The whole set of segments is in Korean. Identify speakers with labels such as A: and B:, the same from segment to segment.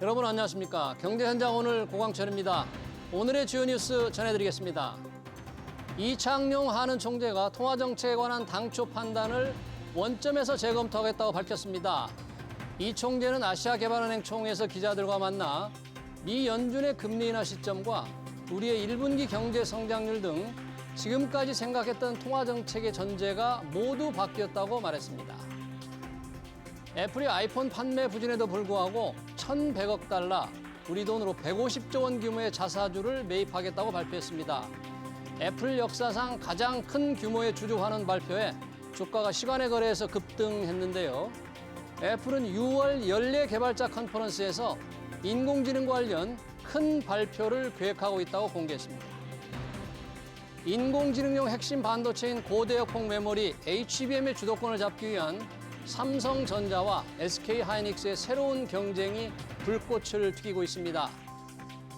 A: 여러분 안녕하십니까? 경제현장 오늘 고광철입니다. 오늘의 주요 뉴스 전해드리겠습니다. 이창용 한은 총재가 통화정책에 관한 당초 판단을 원점에서 재검토하겠다고 밝혔습니다. 이 총재는 아시아개발은행 총회에서 기자들과 만나 미 연준의 금리 인하 시점과 우리의 1분기 경제 성장률 등 지금까지 생각했던 통화정책의 전제가 모두 바뀌었다고 말했습니다. 애플이 아이폰 판매 부진에도 불구하고 1,100억 달러, 우리 돈으로 150조 원 규모의 자사주를 매입하겠다고 발표했습니다. 애플 역사상 가장 큰 규모의 주주 환원 발표에 주가가 시간의 거래에서 급등했는데요. 애플은 6월 연례 개발자 컨퍼런스에서 인공지능과 관련 큰 발표를 계획하고 있다고 공개했습니다. 인공지능용 핵심 반도체인 고대역폭 메모리 HBM의 주도권을 잡기 위한 삼성전자와 SK하이닉스의 새로운 경쟁이 불꽃을 튀기고 있습니다.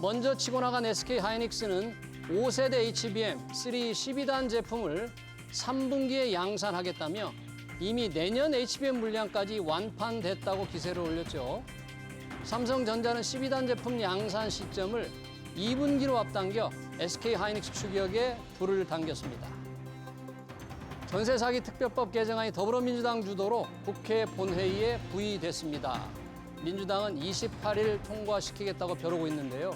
A: 먼저 치고 나간 SK하이닉스는 5세대 HBM 3 12단 제품을 3분기에 양산하겠다며 이미 내년 HBM 물량까지 완판됐다고 기세를 올렸죠. 삼성전자는 12단 제품 양산 시점을 2분기로 앞당겨 SK하이닉스 추격에 불을 당겼습니다. 전세 사기 특별법 개정안이 더불어민주당 주도로 국회 본회의에 부의됐습니다. 민주당은 28일 통과시키겠다고 벼르고 있는데요.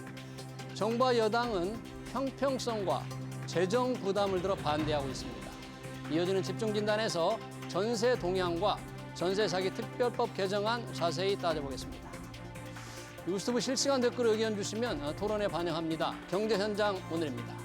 A: 정부와 여당은 형평성과 재정 부담을 들어 반대하고 있습니다. 이어지는 집중진단에서 전세 동향과 전세 사기 특별법 개정안 자세히 따져보겠습니다. 유튜브 실시간 댓글 의견 주시면 토론에 반영합니다. 경제현장 오늘입니다.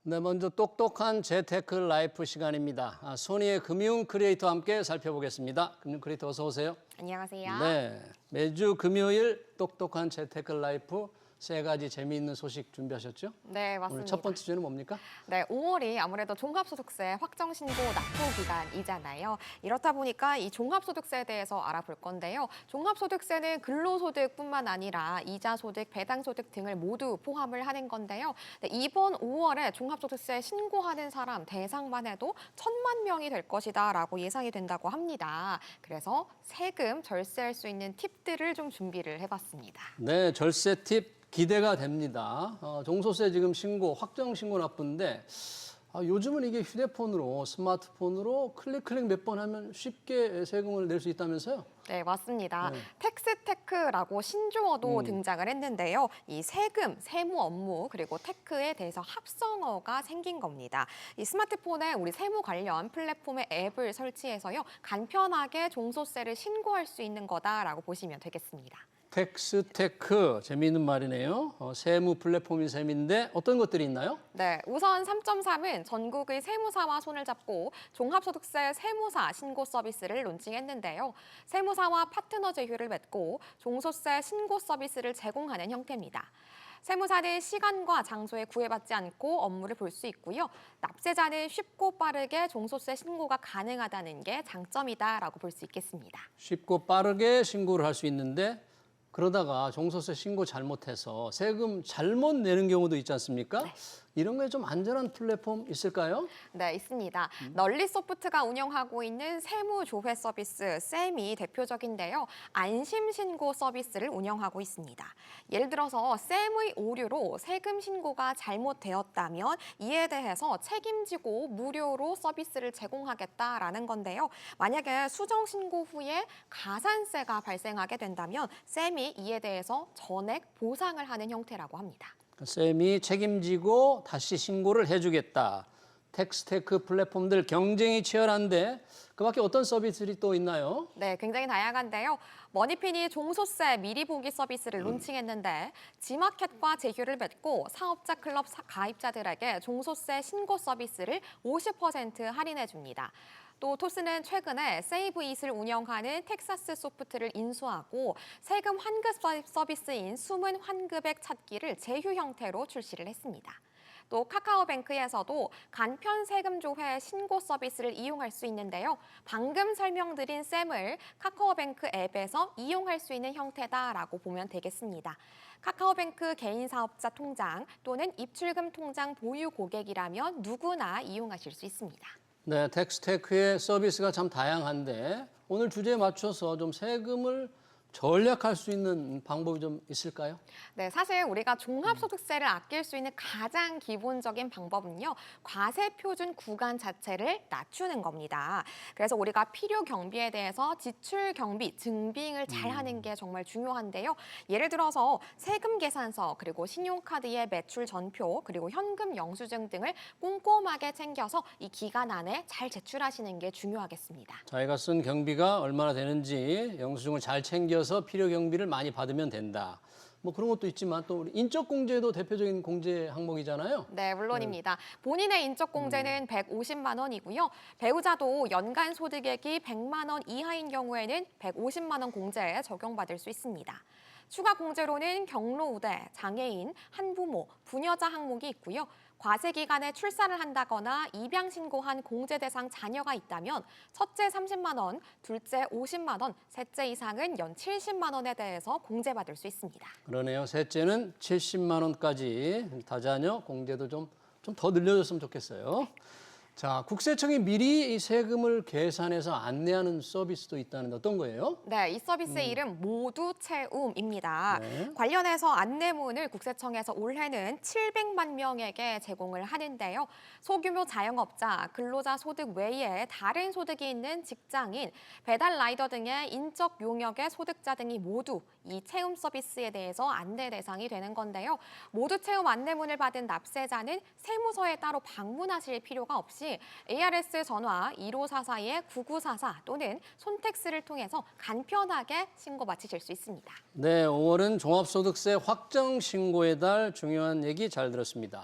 A: 네, 먼저 똑똑한 재테크 라이프 시간입니다. 소니의 금융 크리에이터와 함께 살펴보겠습니다. 금융 크리에이터 어서 오세요.
B: 안녕하세요.
A: 네, 매주 금요일 똑똑한 재테크 라이프 세 가지 재미있는 소식 준비하셨죠?
B: 네, 맞습니다.
A: 오늘 첫 번째 주제는 뭡니까?
B: 네, 5월이 아무래도 종합소득세 확정신고 납부 기간이잖아요. 이렇다 보니까 이 종합소득세에 대해서 알아볼 건데요. 종합소득세는 근로소득뿐만 아니라 이자소득, 배당소득 등을 모두 포함을 하는 건데요. 네, 이번 5월에 종합소득세 신고하는 사람 대상만 해도 1,000만 명이 될 것이다라고 예상이 된다고 합니다. 그래서 세금 절세할 수 있는 팁들을 좀 준비를 해봤습니다.
A: 네, 절세 팁 기대가 됩니다. 종소세 지금 신고, 확정 신고 납부인데 요즘은 이게 휴대폰으로, 스마트폰으로 클릭 몇 번 하면 쉽게 세금을 낼 수 있다면서요?
B: 네, 맞습니다.
A: 네.
B: 텍스테크라고 신조어도 등장을 했는데요. 이 세금, 세무 업무, 그리고 테크에 대해서 합성어가 생긴 겁니다. 이 스마트폰에 우리 세무 관련 플랫폼의 앱을 설치해서요. 간편하게 종소세를 신고할 수 있는 거다라고 보시면 되겠습니다.
A: 텍스테크, 재미있는 말이네요. 세무 플랫폼인 셈인데 어떤 것들이 있나요?
B: 네, 우선 3.3은 전국의 세무사와 손을 잡고 종합소득세 세무사 신고 서비스를 론칭했는데요. 세무사와 파트너 제휴를 맺고 종소세 신고 서비스를 제공하는 형태입니다. 세무사는 시간과 장소에 구애받지 않고 업무를 볼 수 있고요. 납세자는 쉽고 빠르게 종소세 신고가 가능하다는 게 장점이다라고 볼 수 있겠습니다.
A: 쉽고 빠르게 신고를 할 수 있는데 그러다가 종소세 신고 잘못해서 세금 잘못 내는 경우도 있지 않습니까?
B: 네.
A: 이런 거에 좀 안전한 플랫폼 있을까요?
B: 네, 있습니다. 널리소프트가 운영하고 있는 세무조회 서비스 쌤이 대표적인데요. 안심신고 서비스를 운영하고 있습니다. 예를 들어서 쌤의 오류로 세금 신고가 잘못되었다면 이에 대해서 책임지고 무료로 서비스를 제공하겠다라는 건데요. 만약에 수정 신고 후에 가산세가 발생하게 된다면 쌤이 이에 대해서 전액 보상을 하는 형태라고 합니다.
A: 쌤이 책임지고 다시 신고를 해주겠다. 텍스테크 플랫폼들 경쟁이 치열한데 그밖에 어떤 서비스들이 또 있나요?
B: 네, 굉장히 다양한데요. 머니핀이 종소세 미리 보기 서비스를 론칭했는데 지마켓과 제휴를 맺고 사업자 클럽 가입자들에게 종소세 신고 서비스를 50% 할인해 줍니다. 또 토스는 최근에 세이브잇을 운영하는 텍사스 소프트를 인수하고 세금 환급 서비스인 숨은 환급액 찾기를 제휴 형태로 출시를 했습니다. 또 카카오뱅크에서도 간편 세금 조회 신고 서비스를 이용할 수 있는데요. 방금 설명드린 셈을 카카오뱅크 앱에서 이용할 수 있는 형태다라고 보면 되겠습니다. 카카오뱅크 개인사업자 통장 또는 입출금 통장 보유 고객이라면 누구나 이용하실 수 있습니다.
A: 네, 텍스테크의 서비스가 참 다양한데 오늘 주제에 맞춰서 좀 세금을 절약할 수 있는 방법이 좀 있을까요?
B: 네, 사실 우리가 종합소득세를 아낄 수 있는 가장 기본적인 방법은요, 과세 표준 구간 자체를 낮추는 겁니다. 그래서 우리가 필요 경비에 대해서 지출 경비 증빙을 잘 하는 게 정말 중요한데요. 예를 들어서 세금 계산서, 그리고 신용카드의 매출 전표, 그리고 현금 영수증 등을 꼼꼼하게 챙겨서 이 기간 안에 잘 제출하시는 게 중요하겠습니다.
A: 자기가 쓴 경비가 얼마나 되는지 영수증을 잘 챙겨서 필요 경비를 많이 받으면 된다. 뭐 그런 것도 있지만 또 우리 인적 공제도 대표적인 공제 항목이잖아요.
B: 네, 물론입니다. 본인의 인적 공제는 150만 원이고요. 배우자도 연간 소득액이 100만 원 이하인 경우에는 150만 원 공제에 적용받을 수 있습니다. 추가 공제로는 경로우대, 장애인, 한부모, 부녀자 항목이 있고요. 과세 기간에 출산을 한다거나 입양 신고한 공제 대상 자녀가 있다면 첫째 30만 원, 둘째 50만 원, 셋째 이상은 연 70만 원에 대해서 공제받을 수 있습니다.
A: 그러네요. 셋째는 70만 원까지 다자녀 공제도 좀 더 늘려줬으면 좋겠어요. 자, 국세청이 미리 이 세금을 계산해서 안내하는 서비스도 있다는데 어떤 거예요?
B: 네, 이 서비스의 이름 모두 채움입니다.
A: 네.
B: 관련해서 안내문을 국세청에서 올해는 700만 명에게 제공을 하는데요. 소규모 자영업자, 근로자 소득 외에 다른 소득이 있는 직장인, 배달 라이더 등의 인적 용역의 소득자 등이 모두 이 채움 서비스에 대해서 안내 대상이 되는 건데요. 모두 채움 안내문을 받은 납세자는 세무서에 따로 방문하실 필요가 없이 ARS 전화 1544-9944 또는 손택스를 통해서 간편하게 신고 마치실 수 있습니다.
A: 네, 5월은 종합소득세 확정 신고의 달 중요한 얘기 잘 들었습니다.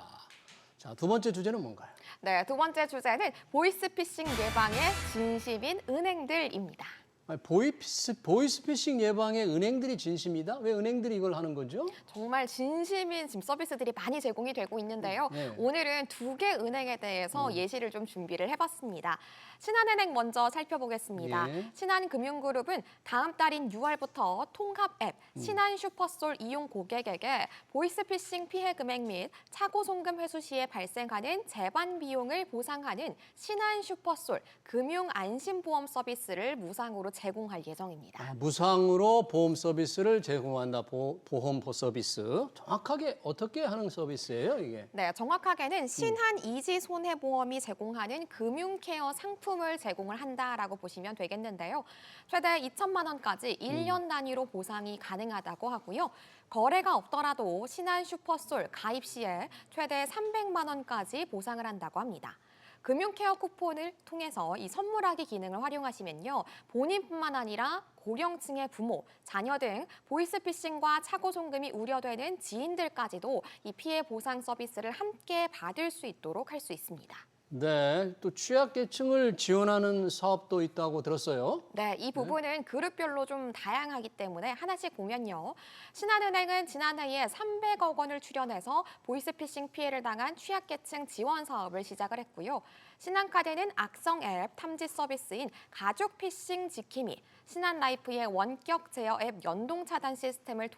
A: 자, 두 번째 주제는 뭔가요?
B: 네, 두 번째 주제는 보이스피싱 예방의 진심인 은행들입니다.
A: 아니, 보이스피싱 예방에 은행들이 진심이다? 왜 은행들이 이걸 하는 거죠?
B: 정말 진심인 지금 서비스들이 많이 제공이 되고 있는데요.
A: 네.
B: 오늘은 두 개 은행에 대해서 예시를 좀 준비를 해봤습니다. 신한은행 먼저 살펴보겠습니다.
A: 예.
B: 신한금융그룹은 다음 달인 6월부터 통합 앱 신한슈퍼솔 이용 고객에게 보이스피싱 피해 금액 및 차고 송금 회수 시에 발생하는 재반 비용을 보상하는 신한슈퍼솔 금융안심보험 서비스를 무상으로 제공할 예정입니다.
A: 아, 무상으로 보험 서비스를 제공한다. 보험 서비스. 정확하게 어떻게 하는 서비스예요, 이게?
B: 네, 정확하게는 신한 이지 손해보험이 제공하는 금융케어 상품을 제공을 한다라고 보시면 되겠는데요. 최대 2천만 원까지 1년 단위로 보상이 가능하다고 하고요. 거래가 없더라도 신한 슈퍼솔 가입 시에 최대 300만 원까지 보상을 한다고 합니다. 금융케어 쿠폰을 통해서 이 선물하기 기능을 활용하시면요. 본인뿐만 아니라 고령층의 부모, 자녀 등 보이스피싱과 차고 송금이 우려되는 지인들까지도 이 피해 보상 서비스를 함께 받을 수 있도록 할 수 있습니다.
A: 네, 또 취약계층을 지원하는 사업도 있다고 들었어요.
B: 네, 이 부분은 그룹별로 좀 다양하기 때문에 하나씩 보면요. 신한은행은 지난해에 300억 원을 출연해서 보이스피싱 피해를 당한 취약계층 지원 사업을 시작을 했고요. 신한카드는 악성 앱 탐지 서비스인 가족 피싱 지킴이, 신한라이프의 원격 제어 앱 연동 차단 시스템을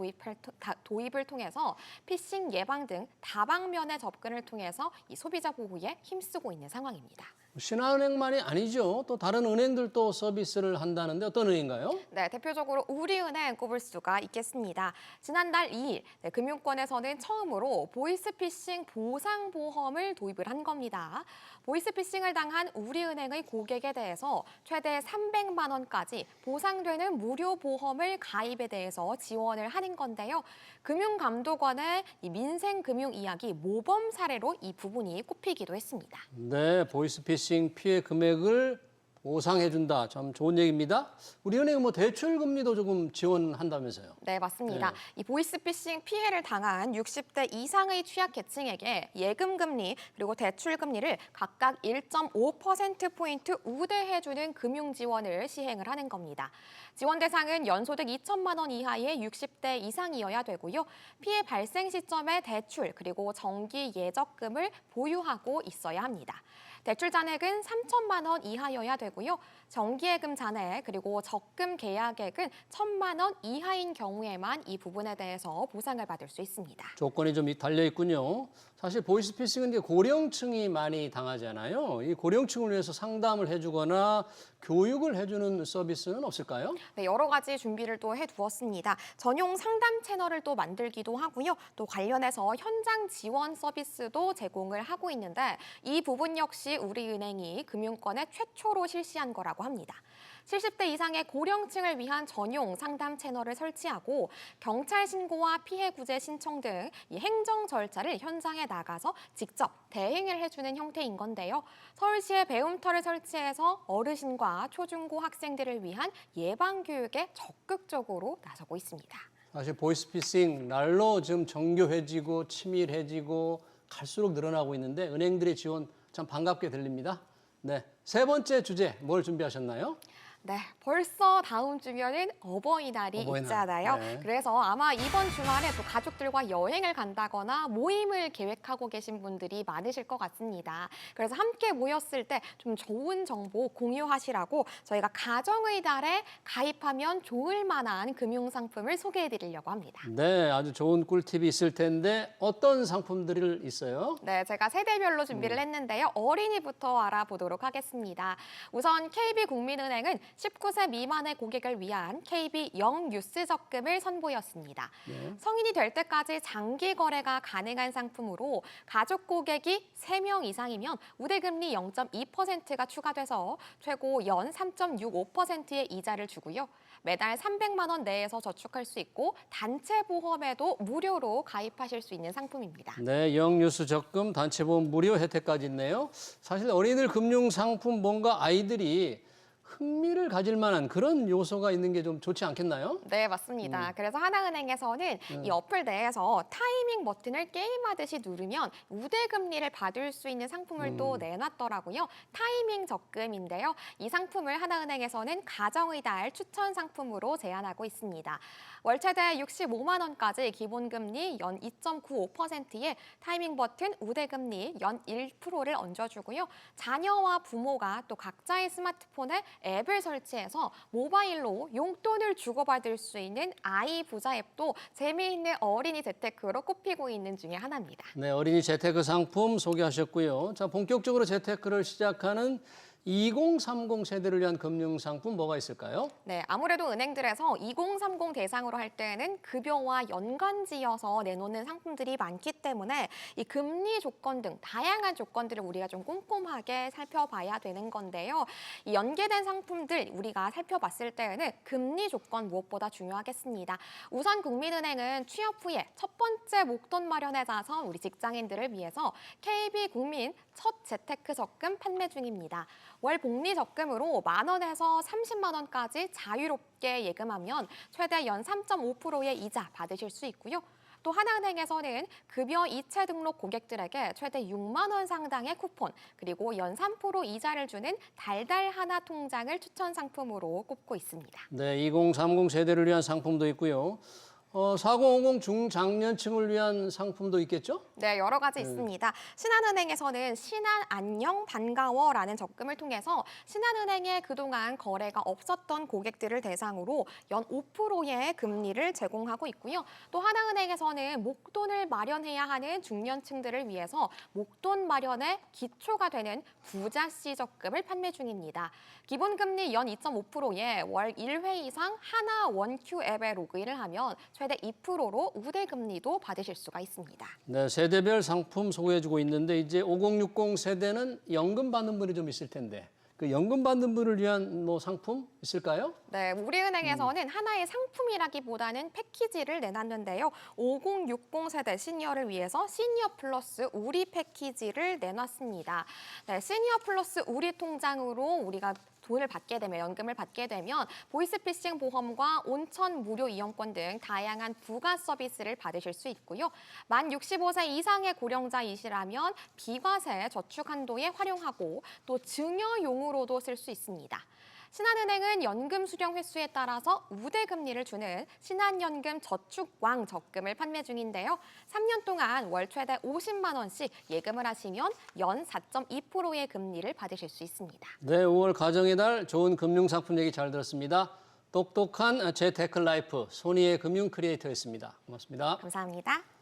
B: 도입을 통해서 피싱 예방 등 다방면의 접근을 통해서 이 소비자 보호에 힘쓰고 있는 상황입니다.
A: 신한은행만이 아니죠. 또 다른 은행들도 서비스를 한다는데 어떤 은행인가요?
B: 네, 대표적으로 우리은행 꼽을 수가 있겠습니다. 지난달 2일 금융권에서는 처음으로 보이스피싱 보상보험을 도입을 한 겁니다. 보이스피싱을 당한 우리은행의 고객에 대해서 최대 300만 원까지 보상되는 무료 보험을 가입에 대해서 지원을 하는 건데요. 금융감독원의 이 민생금융 이야기 모범 사례로 이 부분이 꼽히기도 했습니다.
A: 네, 보이스피싱 피해 금액을 보상해준다. 참 좋은 얘기입니다. 우리 은행은 뭐 대출 금리도 조금 지원한다면서요.
B: 네, 맞습니다.
A: 네.
B: 이 보이스피싱 피해를 당한 60대 이상의 취약계층에게 예금금리 그리고 대출금리를 각각 1.5%포인트 우대해주는 금융지원을 시행을 하는 겁니다. 지원 대상은 연소득 2천만 원 이하의 60대 이상이어야 되고요. 피해 발생 시점에 대출 그리고 정기 예적금을 보유하고 있어야 합니다. 대출 잔액은 3천만 원 이하여야 되고요. 정기예금 잔액 그리고 적금 계약액은 1천만 원 이하인 경우에만 이 부분에 대해서 보상을 받을 수 있습니다.
A: 조건이 좀 달려 있군요. 사실 보이스피싱은 이제 고령층이 많이 당하잖아요. 이 고령층을 위해서 상담을 해주거나 교육을 해주는 서비스는 없을까요?
B: 네, 여러 가지 준비를 또 해두었습니다. 전용 상담 채널을 또 만들기도 하고요. 또 관련해서 현장 지원 서비스도 제공을 하고 있는데 이 부분 역시 우리은행이 금융권에 최초로 실시한 거라고 합니다. 70대 이상의 고령층을 위한 전용 상담 채널을 설치하고 경찰 신고와 피해 구제 신청 등 이 행정 절차를 현장에 나가서 직접 대행을 해주는 형태인 건데요. 서울시의 배움터를 설치해서 어르신과 초중고 학생들을 위한 예방 교육에 적극적으로 나서고 있습니다.
A: 사실 보이스피싱 날로 지금 정교해지고 치밀해지고 갈수록 늘어나고 있는데 은행들의 지원 참 반갑게 들립니다. 네, 세 번째 주제 뭘 준비하셨나요?
B: 네, 벌써 다음 주면은 어버이날이
A: 어버이날.
B: 있잖아요.
A: 네.
B: 그래서 아마 이번 주말에 또 가족들과 여행을 간다거나 모임을 계획하고 계신 분들이 많으실 것 같습니다. 그래서 함께 모였을 때 좀 좋은 정보 공유하시라고 저희가 가정의 달에 가입하면 좋을 만한 금융상품을 소개해드리려고 합니다.
A: 네, 아주 좋은 꿀팁이 있을 텐데 어떤 상품들이 있어요?
B: 네, 제가 세대별로 준비를 했는데요. 어린이부터 알아보도록 하겠습니다. 우선 KB국민은행은 19세 미만의 고객을 위한 KB 영뉴스 적금을 선보였습니다.
A: 네.
B: 성인이 될 때까지 장기 거래가 가능한 상품으로 가족 고객이 3명 이상이면 우대금리 0.2%가 추가돼서 최고 연 3.65%의 이자를 주고요. 매달 300만 원 내에서 저축할 수 있고 단체 보험에도 무료로 가입하실 수 있는 상품입니다.
A: 네, 영뉴스 적금 단체보험 무료 혜택까지 있네요. 사실 어린이들 금융 상품 뭔가 아이들이 흥미를 가질 만한 그런 요소가 있는 게 좀 좋지 않겠나요?
B: 네, 맞습니다. 그래서 하나은행에서는 이 어플 내에서 타이밍 버튼을 게임하듯이 누르면 우대금리를 받을 수 있는 상품을 또 내놨더라고요. 타이밍 적금인데요. 이 상품을 하나은행에서는 가정의 달 추천 상품으로 제안하고 있습니다. 월 최대 65만 원까지 기본금리 연 2.95%에 타이밍 버튼 우대금리 연 1%를 얹어주고요. 자녀와 부모가 또 각자의 스마트폰에 앱을 설치해서 모바일로 용돈을 주고받을 수 있는 아이 부자 앱도 재미있는 어린이 재테크로 꼽히고 있는 중에 하나입니다.
A: 네, 어린이 재테크 상품 소개하셨고요. 자, 본격적으로 재테크를 시작하는 2030 세대를 위한 금융 상품 뭐가 있을까요?
B: 네, 아무래도 은행들에서 2030 대상으로 할 때는 급여와 연관지어서 내놓는 상품들이 많기 때문에 이 금리 조건 등 다양한 조건들을 우리가 좀 꼼꼼하게 살펴봐야 되는 건데요. 이 연계된 상품들 우리가 살펴봤을 때에는 금리 조건 무엇보다 중요하겠습니다. 우선 국민은행은 취업 후에 첫 번째 목돈 마련에 나선 우리 직장인들을 위해서 KB국민 첫 재테크 적금 판매 중입니다. 월 복리 적금으로 만 원에서 30만 원까지 자유롭게 예금하면 최대 연 3.5%의 이자 받으실 수 있고요. 또 하나은행에서는 급여 이체 등록 고객들에게 최대 6만 원 상당의 쿠폰 그리고 연 3% 이자를 주는 달달 하나 통장을 추천 상품으로 꼽고 있습니다.
A: 네, 2030 세대를 위한 상품도 있고요. 4050 중장년층을 위한 상품도 있겠죠?
B: 네, 여러 가지 있습니다. 신한은행에서는 신한 안녕 반가워라는 적금을 통해서 신한은행에 그동안 거래가 없었던 고객들을 대상으로 연 5%의 금리를 제공하고 있고요. 또 하나은행에서는 목돈을 마련해야 하는 중년층들을 위해서 목돈 마련의 기초가 되는 부자씨 적금을 판매 중입니다. 기본금리 연 2.5%에 월 1회 이상 하나 원큐 앱에 로그인을 하면 최대 2%로 우대금리도 받으실 수가 있습니다.
A: 네, 세대별 상품 소개해주고 있는데 이제 5060 세대는 연금 받는 분이 좀 있을 텐데 그 연금 받는 분을 위한 뭐 상품 있을까요?
B: 네, 우리은행에서는 하나의 상품이라기보다는 패키지를 내놨는데요. 5060 세대 시니어를 위해서 시니어 플러스 우리 패키지를 내놨습니다. 네, 시니어 플러스 우리 통장으로 우리가 돈을 받게 되면 연금을 받게 되면 보이스피싱 보험과 온천 무료 이용권 등 다양한 부가 서비스를 받으실 수 있고요. 만 65세 이상의 고령자이시라면 비과세 저축 한도에 활용하고 또 증여용으로도 쓸 수 있습니다. 신한은행은 연금 수령 횟수에 따라서 우대 금리를 주는 신한연금 저축왕 적금을 판매 중인데요. 3년 동안 월 최대 50만 원씩 예금을 하시면 연 4.2%의 금리를 받으실 수 있습니다.
A: 네, 5월 가정의 달 좋은 금융상품 얘기 잘 들었습니다. 똑똑한 재테크라이프 손희의 금융 크리에이터였습니다. 고맙습니다.
B: 감사합니다.